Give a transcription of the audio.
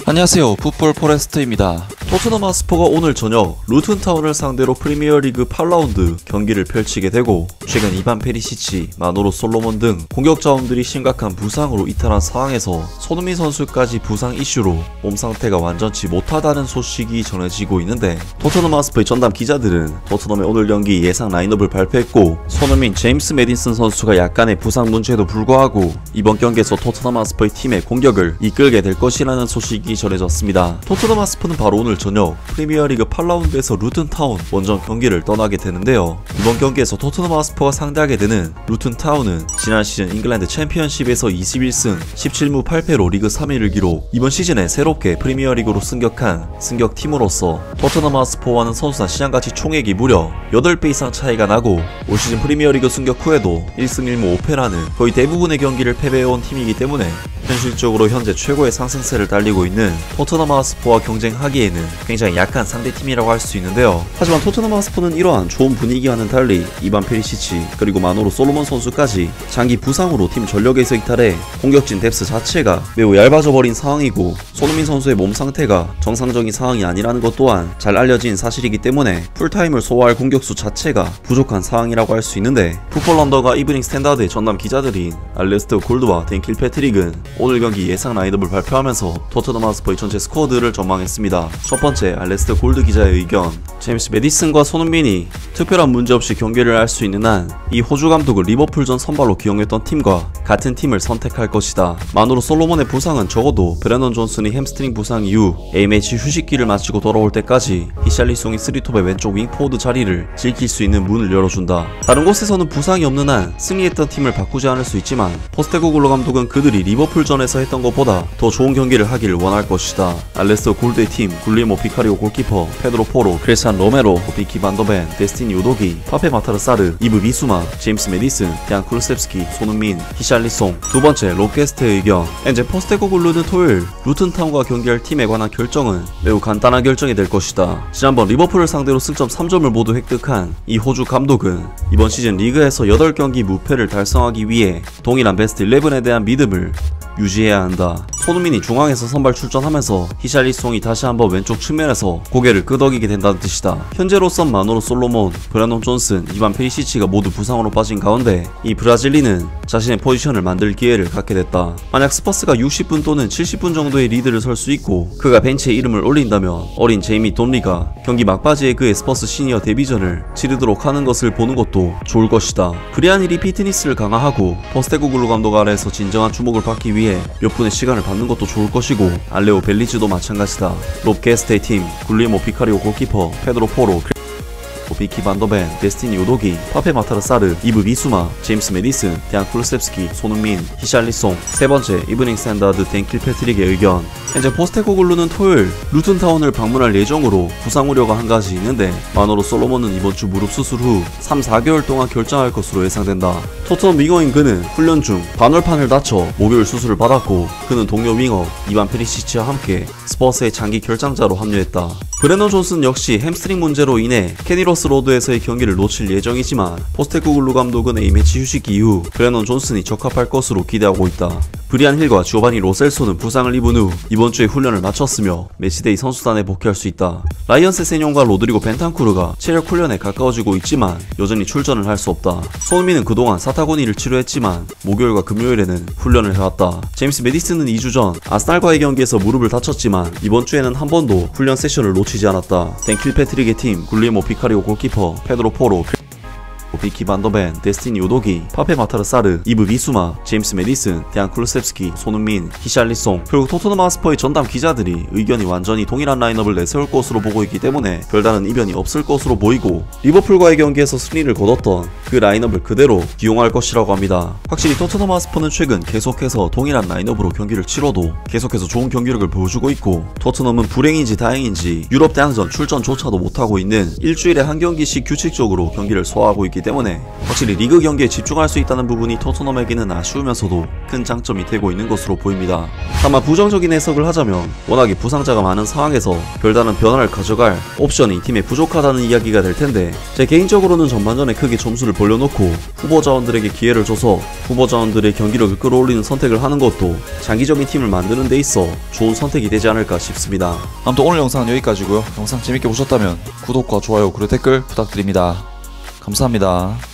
안녕하세요, 풋볼 포레스트입니다. 토트넘 하스퍼가 오늘 저녁 루튼타운을 상대로 프리미어리그 8라운드 경기를 펼치게 되고, 최근 이반 페리시치, 마노로 솔로몬 등 공격 자원들이 심각한 부상으로 이탈한 상황에서 손흥민 선수까지 부상 이슈로 몸 상태가 완전치 못하다는 소식이 전해지고 있는데, 토트넘 하스퍼의 전담 기자들은 토트넘의 오늘 경기 예상 라인업을 발표했고, 손흥민, 제임스 메디슨 선수가 약간의 부상 문제에도 불구하고 이번 경기에서 토트넘 하스퍼의 팀의 공격을 이끌게 될 것이라는 소식이 전해졌습니다. 토트넘 하스퍼는 바로 오늘 저녁 프리미어리그 8라운드에서 루튼타운 원정 경기를 떠나게 되는데요. 이번 경기에서 토트넘 하스퍼가 상대하게 되는 루튼타운은 지난 시즌 잉글랜드 챔피언십에서 21승 17무 8패로 리그 3위를 기록, 이번 시즌에 새롭게 프리미어리그로 승격한 승격팀으로서 토트넘 하스퍼와는 선수단 시장가치 총액이 무려 8배 이상 차이가 나고, 올 시즌 프리미어리그 승격 후에도 1승 1무 5패라는 거의 대부분의 경기를 패배해온 팀이기 때문에 현실적으로 현재 최고의 상승세를 달리고 있는 토트넘 하스퍼와 경쟁하기에는 굉장히 약한 상대팀이라고 할 수 있는데요. 하지만 토트넘 하스퍼는 이러한 좋은 분위기와는 달리 이반 페리시치 그리고 마노로 솔로몬 선수까지 장기 부상으로 팀 전력에서 이탈해 공격진 뎁스 자체가 매우 얇아져 버린 상황이고, 손흥민 선수의 몸 상태가 정상적인 상황이 아니라는 것 또한 잘 알려진 사실이기 때문에 풀타임을 소화할 공격수 자체가 부족한 상황이라고 할 수 있는데, 풋볼 런더가 이브닝 스탠다드의 전담 기자들인 알레스터 골드와 댄 킬패트릭은 오늘 경기 예상 라인업을 발표하면서 토트넘 하스퍼의 전체 스쿼드를 전망했습니다. 첫 번째, 알레스터 골드 기자의 의견. 제임스 메디슨과 손흥민이 특별한 문제없이 경기를 할 수 있는 한 이 호주 감독은 리버풀전 선발로 기용했던 팀과 같은 팀을 선택할 것이다. 마노로 솔로몬의 부상은 적어도 브랜던 존슨이 햄스트링 부상 이후 A매치 휴식기를 마치고 돌아올 때까지 히샬리송이 3톱의 왼쪽 윙포워드 자리를 지킬 수 있는 문을 열어준다. 다른 곳에서는 부상이 없는 한 승리했던 팀을 바꾸지 않을 수 있지만, 포스테코글로 감독은 그들이 리버풀전에서 했던 것보다 더 좋은 경기를 하기를 원할 것이다. 알레스터 골드의 팀, 굴리모 비카리오 골키퍼, 페드로 포로, 크리스찬 로메로, 비키 반더벤, 데스티니 우도기, 파페 마타르 사르, 이브 비수마, 제임스 메디슨, 데안 쿠르셉스키, 손흥민, 히샬리송. 두 번째, 롭게스트의 의견. 현재 포스테코글루는 토요일 루튼타운과 경기할 팀에 관한 결정은 매우 간단한 결정이 될 것이다. 지난번 리버풀을 상대로 승점 3점을 모두 획득한 이 호주 감독은 이번 시즌 리그에서 8경기 무패를 달성하기 위해 동일한 베스트 11에 대한 믿음을 유지해야 한다. 손흥민이 중앙에서 선발 출전하면서 히샬리송이 다시 한번 왼쪽 측면에서 고개를 끄덕이게 된다는 뜻이다. 현재로선 마노로 솔로몬, 브랜돈 존슨, 이반 페리시치가 모두 부상으로 빠진 가운데 이 브라질리는 자신의 포지션을 만들 기회를 갖게 됐다. 만약 스퍼스가 60분 또는 70분 정도의 리드를 설 수 있고 그가 벤치에 이름을 올린다면 어린 제이미 돈리가 경기 막바지에 그의 스퍼스 시니어 데뷔전을 치르도록 하는 것을 보는 것도 좋을 것이다. 브리안 힐이 피트니스를 강화하고 포스테코글루 감독 아래에서 진정한 주목을 받기 위해 몇 분의 시간을 받는 것도 좋을 것이고, 알레오 벨리즈도 마찬가지다. 롭 게스테의 팀, 굴리모 비카리오 골키퍼, 페드로 포로, 비키 반더벤, 데스티니 우도기, 파페 마타르 사르, 이브 비수마, 제임스 메디슨, 데안 쿠르셉스키, 손흥민, 히샬리송. 세 번째, 이브닝 스탠다드 댄 킬패트릭의 의견. 현재 포스테코글루는 토요일 루튼타운을 방문할 예정으로 부상 우려가 한 가지 있는데, 마노로 솔로몬은 이번 주 무릎 수술 후 3-4개월 동안 결정할 것으로 예상된다. 토트넘 윙어인 그는 훈련 중 반월판을 다쳐 목요일 수술을 받았고, 그는 동료 윙어 이반 페리시치와 함께 스퍼스의 장기 결장자로 합류했다. 브랜던 존슨 역시 햄스트링 문제로 인해 캐니로스 로드에서의 경기를 놓칠 예정이지만, 포스테코글루 감독은 A매치 휴식기 이후 브랜던 존슨이 적합할 것으로 기대하고 있다. 브리안 힐과 지오바니 로셀소는 부상을 입은 후 이번 주에 훈련을 마쳤으며 매치데이 선수단에 복귀할 수 있다. 라이언스 세뇽과 로드리고 벤탄쿠르가 체력 훈련에 가까워지고 있지만 여전히 출전을 할 수 없다. 손흥민은 그동안 사타구니를 치료했지만 목요일과 금요일에는 훈련을 해왔다. 제임스 메디슨은 2주 전 아스날과의 경기에서 무릎을 다쳤지만 이번 주에는 한 번도 훈련 세션을 놓치지 않았다. 댄 킬패트릭의 팀, 굴리모 비카리오 골키퍼, 페드로 포로, 비키 반더벤, 데스티니 우도기, 파페 마타르 사르, 이브 비수마, 제임스 메디슨, 데안 쿠르셉스키, 손흥민, 히샬리송. 그리고 토트넘 하스퍼의 전담 기자들이 의견이 완전히 동일한 라인업을 내세울 것으로 보고 있기 때문에 별다른 이변이 없을 것으로 보이고, 리버풀과의 경기에서 승리를 거뒀던 그 라인업을 그대로 기용할 것이라고 합니다. 확실히 토트넘 하스퍼는 최근 계속해서 동일한 라인업으로 경기를 치러도 계속해서 좋은 경기력을 보여주고 있고, 토트넘은 불행인지 다행인지 유럽 대항전 출전조차도 못하고 있는 일주일에 한 경기씩 규칙적으로 경기를 소화하고 있기 때문에 확실히 리그 경기에 집중할 수 있다는 부분이 토트넘에게는 아쉬우면서도 큰 장점이 되고 있는 것으로 보입니다. 다만 부정적인 해석을 하자면 워낙에 부상자가 많은 상황에서 별다른 변화를 가져갈 옵션이 팀에 부족하다는 이야기가 될 텐데, 제 개인적으로는 전반전에 크게 점수를 벌려놓고 후보 자원들에게 기회를 줘서 후보 자원들의 경기력을 끌어올리는 선택을 하는 것도 장기적인 팀을 만드는 데 있어 좋은 선택이 되지 않을까 싶습니다. 아무튼 오늘 영상은 여기까지고요. 영상 재밌게 보셨다면 구독과 좋아요 그리고 댓글 부탁드립니다. 감사합니다.